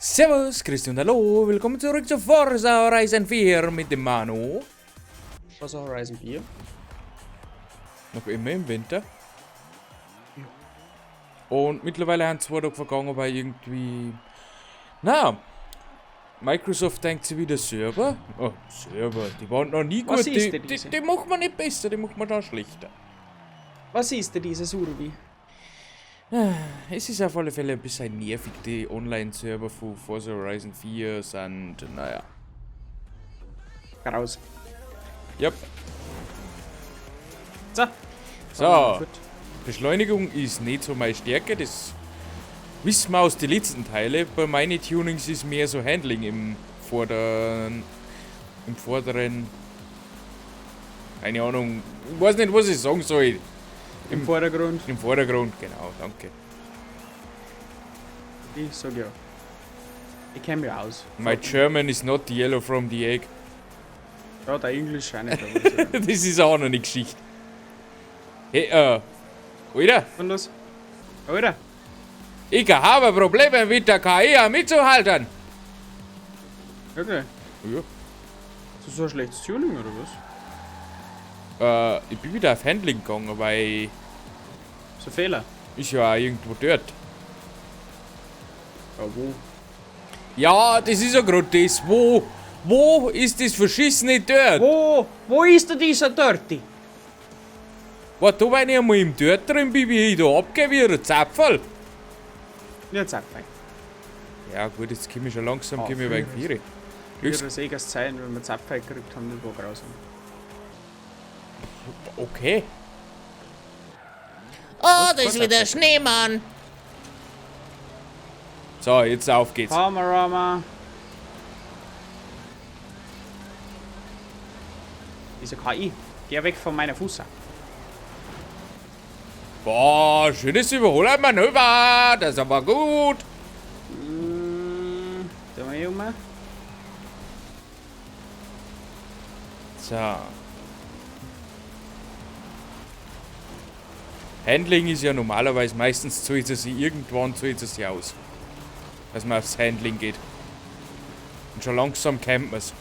Servus, Christian, hallo, willkommen zurück zu Forza Horizon 4 mit dem Manu. Forza Horizon 4? Noch immer im Winter. Und mittlerweile haben 2 Tage vergangen, aber irgendwie... Na, Microsoft denkt sich wieder Server. Oh, Server, die waren noch nie Was gut. ist denn diese? Die macht man nicht besser, die macht man dann schlechter. Was ist denn diese Survi? Es ist auf alle Fälle ein bisschen nervig, die Online-Server von Forza Horizon 4 sind, naja. Raus. Yep. So. So, Beschleunigung ist nicht so meine Stärke, das wissen wir aus den letzten Teilen. Bei meinen Tunings ist mehr so Handling im vorderen, keine Ahnung, ich weiß nicht, was ich sagen soll. Im Vordergrund. Im Vordergrund, genau, danke. Ich sag ja. Ich kenn mich aus. My German is not the yellow from the egg. Ja, der Englisch auch nicht. Aber Das ist auch noch eine Geschichte. Hey, Alter, was los? Alter, ich habe Probleme mit der KI mitzuhalten. okay. Ja. Ist das so ein schlechtes Tuning oder was? Ich bin wieder auf Handling gegangen, weil So Fehler? ich ja auch irgendwo dort. Ja, wo? Ja, das ist ja gerade das. Wo ist das verschissene dort? Wo ist denn dieser Dirty? Warte, wenn ich einmal im Dort drin bin, wie ich da abgehe wie ein Zapferl. Jetzt abfein. Ja gut, jetzt komme ich schon langsam, Ah, komme ich wegen 4. Für das Egers Zeilen, wenn wir Zapfein gekriegt haben, das war grausam. Okay. Oh, da ist wieder Schneemann. So, jetzt auf geht's. Panorama. Diese KI, geh weg von meiner Fuße. Boah, schönes Überholmanöver. Das ist aber gut. Da mal hier um. So. Handling ist ja normalerweise meistens zahlt es sich irgendwann zahlt es sich aus. Dass man aufs Handling geht. Und schon langsam kennt man es.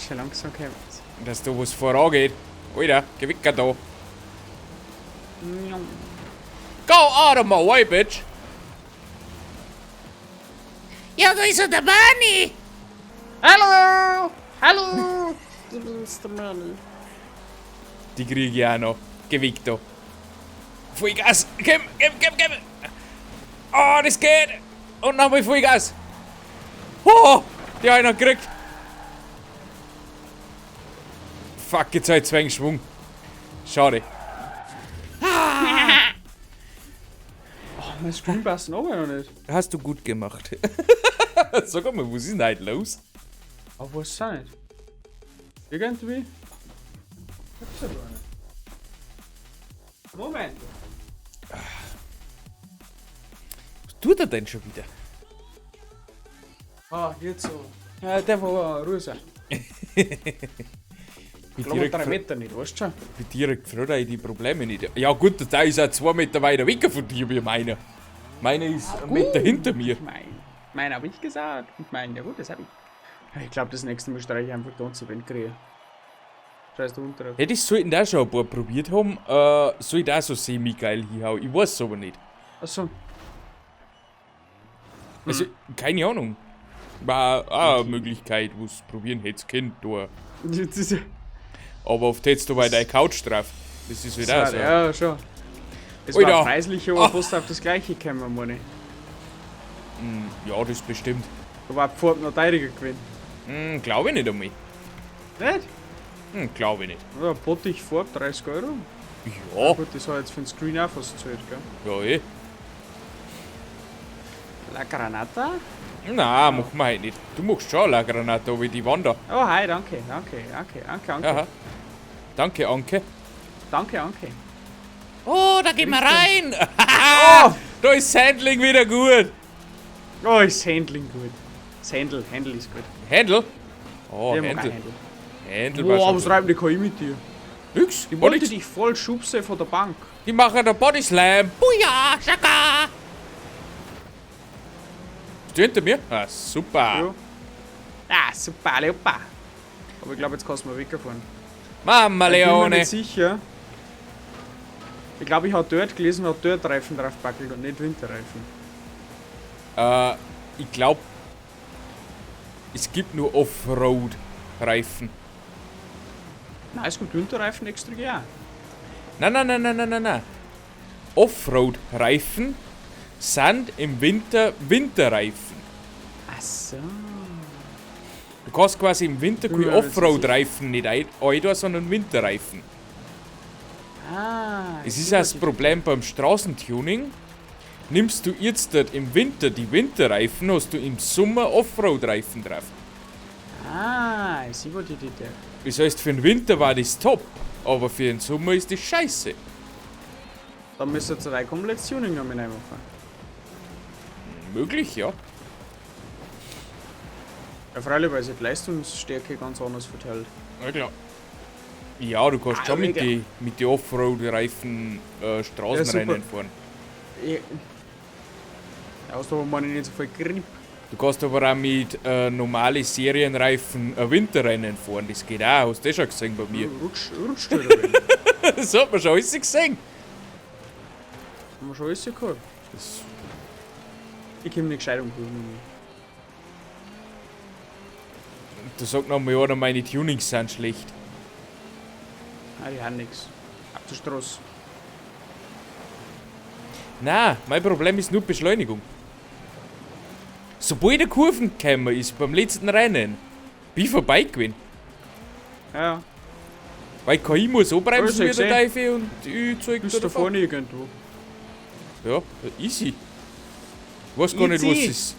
Schon langsam kämpft. Dass da was vorangeht. Alter, geh weg da. Go out of my way, bitch. Ja, da ist er, der Manni. Hallo! Hallo! Du bist der Mann. Die kriege ich auch noch. Geh weg da. Vollgas. Komm. Oh, das geht. Und nochmal Vollgas. Oh, die habe ich noch gekriegt. Fuck, jetzt halt zwei Schwung. Schade. Oh, mein Stream passt noch nicht. Hast du gut gemacht. Sag mal, was ist denn heute los? Aber was ist das nicht? Irgendwie? Moment. Was tut er denn schon wieder? Ah, jetzt so. Ja, der war Ruhe. Mit Kilometer Meter nicht, weißt du schon? Bei dir gefreut ich die Probleme nicht. Ja gut, der ist auch 2 Meter weiter weg von dir wie meiner. Meiner ist einen Meter hinter mir. Mein habe ich gesagt. Und mein, ja gut, das habe ich. Ich glaube, das nächste Mal streiche ich einfach die ganze Welt kriegen. Scheiß du unter. Ja, das sollten da schon ein paar probiert haben. Soll ich da so semi-geil hinhauen? Ich weiß es aber nicht. Achso. Also, keine Ahnung. War auch eine Möglichkeit, wo es probieren hätte können. Da. Aber oft hättest du bei deiner Couch drauf. Das ist wieder so. Ja, schon. Es Alter. war preislich, aber fast auf das gleiche gekommen, meine ich. Ja, das bestimmt. Da war die Farbe noch teuriger gewesen. Glaube ich nicht einmal. Nicht? Glaube ich nicht. Ja, Bottich Farbe, 30 €. Ja, Gut, das war jetzt für den Screen auch fast zahlt, gell? ja eh. La Granata? Nein, machen wir heute nicht. Du machst schon eine Granate wie die Wand da. Oh, hi, danke. Aha. Danke, Anke. Danke. Oh, da gehen wir rein. Da ist das Handling wieder gut. Oh, ist Handling gut. Das Handle ist gut. Handle? Oh, Ich mag auch Handle. Handle. Handle war Boah, schon was gut. reibt die KI mit dir? Nix. Die War wollte nix. dich voll schubsen von der Bank. Die machen den Body Slam. Buja, Schaka. Bist du hinter mir? Ah, super. Ja. Ah, super, Leopa. Aber ich glaube, jetzt kannst du mal wegfahren. Mama Ich bin mir Leone. nicht sicher. Ich glaube, ich habe dort gelesen, hat dort Reifen drauf gepackelt und nicht Winterreifen. Ich glaube, es gibt nur Offroad-Reifen. Nein, es gibt Winterreifen extra, ja. Nein. Offroad-Reifen sind im Winter Winterreifen. Ach so. Du kannst quasi im Winter keine Ja, das ist Offroad-Reifen nicht ein, sondern Winterreifen. Ah. Es ist das Problem beim Straßentuning. Nimmst du jetzt dort im Winter die Winterreifen, hast du im Sommer Offroad-Reifen drauf. Ah, ich sehe, wo die da. Das heißt, für den Winter war das top, aber für den Sommer ist das scheiße. Dann müsst ihr 2 komplett Tuning noch mit reinmachen. Möglich, ja. Ja, freilich, weil sich die Leistungsstärke ganz anders verteilt. Ja, klar. Ja, du kannst schon mit mega. die Offroad-Reifen Straßenrennen super. fahren. Ja, hast du aber mal nicht so viel Grip. Du kannst aber auch mit normalen Serienreifen Winterrennen fahren. Das geht auch, hast du das schon gesehen bei mir? Rutscht du da rein? Das hat man schon alles gesehen. Haben wir schon alles gehabt. Das, Ich komme nicht gescheit umgehen. da sagt noch mal einer, meine Tunings sind schlecht. Ah, die haben nichts. Ab der Straße. Nein, mein Problem ist nur die Beschleunigung. Sobald der Kurven gekommen ist beim letzten Rennen, bin ich vorbei gewesen. Ja, Weil KI muss so bremsen Ja, wie ich der seh. Teufel und ich zeig bist dir da davon. vorne irgendwo. Ja, easy. Ich weiß gar nicht, was Easy. es ist.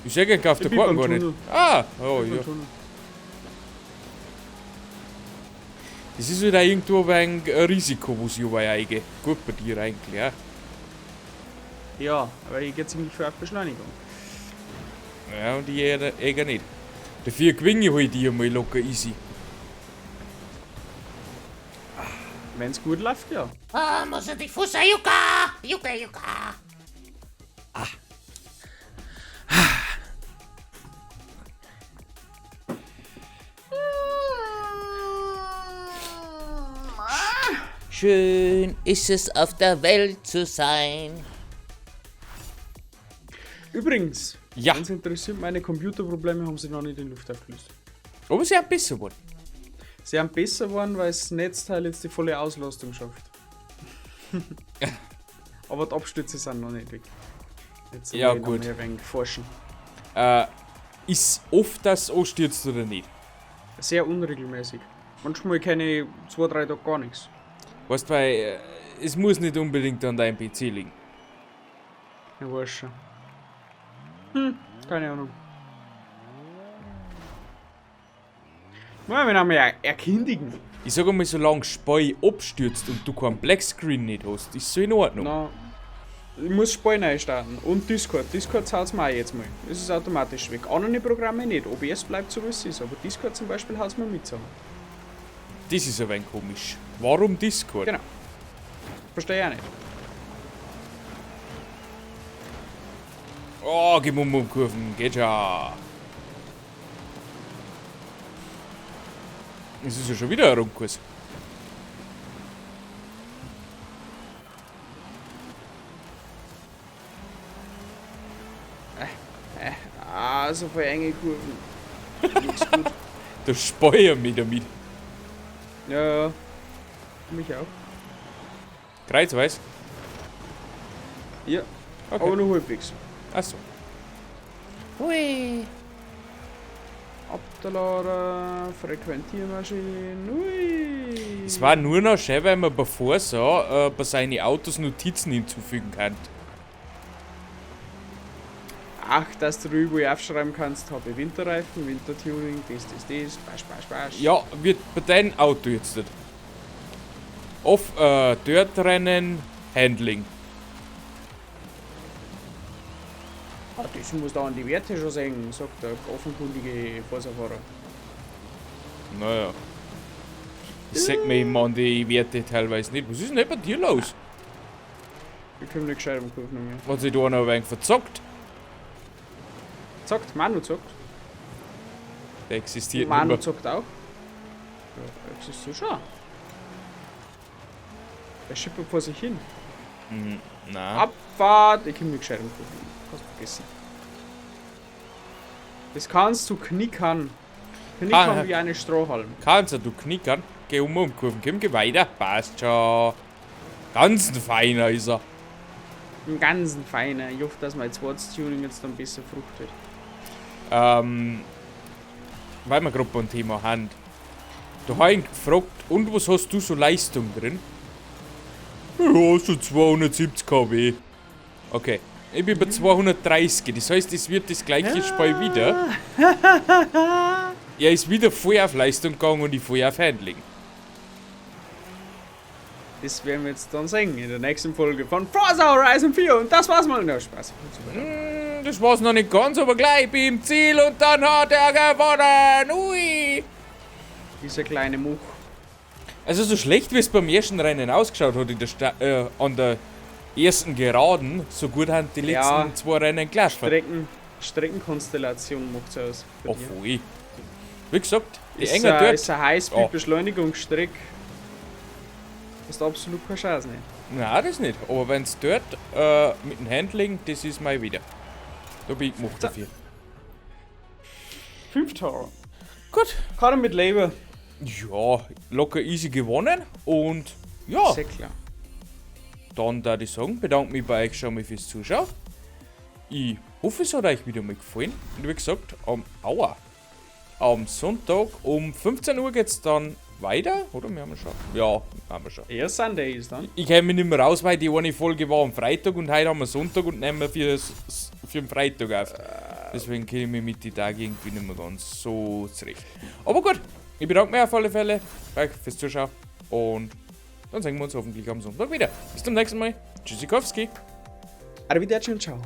Ich sehe gar auf der Ich bin Karte beim gar nicht. Tunnel. Ah, oh ja. Das ist wieder irgendwo ein Risiko, was ich übereige. Gut bei dir eigentlich, ja. Ja, aber ich gehe ziemlich viel auf Beschleunigung. Ja, und ich eher nicht. Dafür gewinne ich halt die mal locker easy. Wenn's gut läuft, ja. Ah, muss er die Fuße, Juka! Juka! Schön ist es auf der Welt zu sein. Übrigens, Ja. wenn's interessiert, meine Computerprobleme haben sich noch nicht in Luft aufgelöst. Aber sie haben besser geworden. Sie haben besser geworden, weil das Netzteil jetzt die volle Auslastung schafft. Aber die Abstürze sind noch nicht weg. Jetzt Ja, wir noch gut. mehr ein wenig forschen. Ist oft das anstürzt oder nicht? Sehr unregelmäßig. Manchmal keine 2-3 Tage gar nichts. Weißt du, weil es muss nicht unbedingt an deinem PC liegen. Ich weiß schon. Keine Ahnung. Wollen wir noch mal erkundigen? Ich sag einmal, solange Spei abstürzt und du keinen Blackscreen nicht hast, ist so in Ordnung. Na, ich muss Spal neu starten. Und Discord. Discord haut's mir auch jetzt mal. Es ist automatisch weg. Andere Programme nicht. OBS bleibt so wie es ist. Aber Discord zum Beispiel haut's mir mit zusammen. Das ist ein wenig komisch. Warum Discord? Genau. Verstehe ich auch nicht. Oh, geh um Kurven, geht ja. Es ist ja schon wieder ein Rundkurs. So voll enge Kurven. Nichts gut. Da speiern mich damit. Ja. Mich auch. Kreuzweis? Ja. Okay. Aber nur halbwegs. Achso. Hui. Ablader, Frequentiermaschinen. Ui. Es war nur noch schön, weil man bevor so bei seinen Autos Notizen hinzufügen kann. Ach, dass du überall aufschreiben kannst, habe ich Winterreifen, Wintertuning, das, Basch. Ja, wird bei deinem Auto jetzt nicht. Auf Dirtrennen, Handling. Ah, das muss da an die Werte schon sehen, sagt der offenkundige Fahrerfahrer. Naja. Ich sag mir immer an die Werte teilweise nicht. Was ist denn bei dir los? Ich komme nicht gescheit am Kurven mehr. Hat sich da einer ein wenig verzockt? Zockt, Manu zockt. Der existiert Manu nicht mehr. zockt auch. Ja, existiert schon. Der schippert vor sich hin. Nein. Abfahrt! Ich kann mir gescheit umgucken. Kannst du vergessen. Das kannst du knickern. Knickern wie eine Strohhalm. Kannst du knickern? Geh um Kurven, komm, geh weiter. Passt schon. Ganz ein feiner ist er. Ein ganz feiner. Ich hoffe, dass mein zweites Tuning jetzt dann besser fruchtet. Weil wir gerade beim Thema haben. Da habe ich ihn gefragt, und was hast du so Leistung drin? Ja, so 270 kW. Okay, ich bin bei 230, das heißt, es wird das gleiche Spiel wieder. Er ist wieder voll auf Leistung gegangen und ich voll auf Handling. Das werden wir jetzt dann sehen in der nächsten Folge von Forza Horizon 4. Und das war's mal. Na, Spaß. Das war's noch nicht ganz, aber gleich bin ich im Ziel und dann hat er gewonnen. Ui! Dieser kleine Much. Also so schlecht wie es beim ersten Rennen ausgeschaut hat in der an der ersten Geraden, so gut haben die letzten zwei Rennen gelaufen. Streckenkonstellation macht's aus. bei Oh dir. voll. Wie gesagt, die Ist enger ein dort. ist eine Highspeed-Beschleunigungsstrecke. Hast du absolut keine Chance, nicht? Nein, das nicht. Aber wenn es dort mit dem Handling, das ist mal wieder. Da bin ich gemacht dafür. 5 Tore. Gut. Kann er mit leben. Ja, locker easy gewonnen und ja, Sehr klar. dann da ich sagen, bedanke mich bei euch schon mal fürs Zuschauen. Ich hoffe, es hat euch wieder mal gefallen. Und wie gesagt, am Sonntag um 15 Uhr geht es dann weiter, oder? Wir haben schon. Ja, haben wir schon. Eher Sunday ist dann. Ich käme nicht mehr raus, weil die eine Folge war am Freitag und heute haben wir Sonntag und nehmen wir für den Freitag auf. Deswegen kenne ich mich mit den Tagen irgendwie nicht mehr ganz so zurecht. Aber gut, ich bedanke mich auf alle Fälle bei euch fürs Zuschauen und dann sehen wir uns hoffentlich am Sonntag wieder. Bis zum nächsten Mal. Tschüssikowski. Arrivederci und ciao.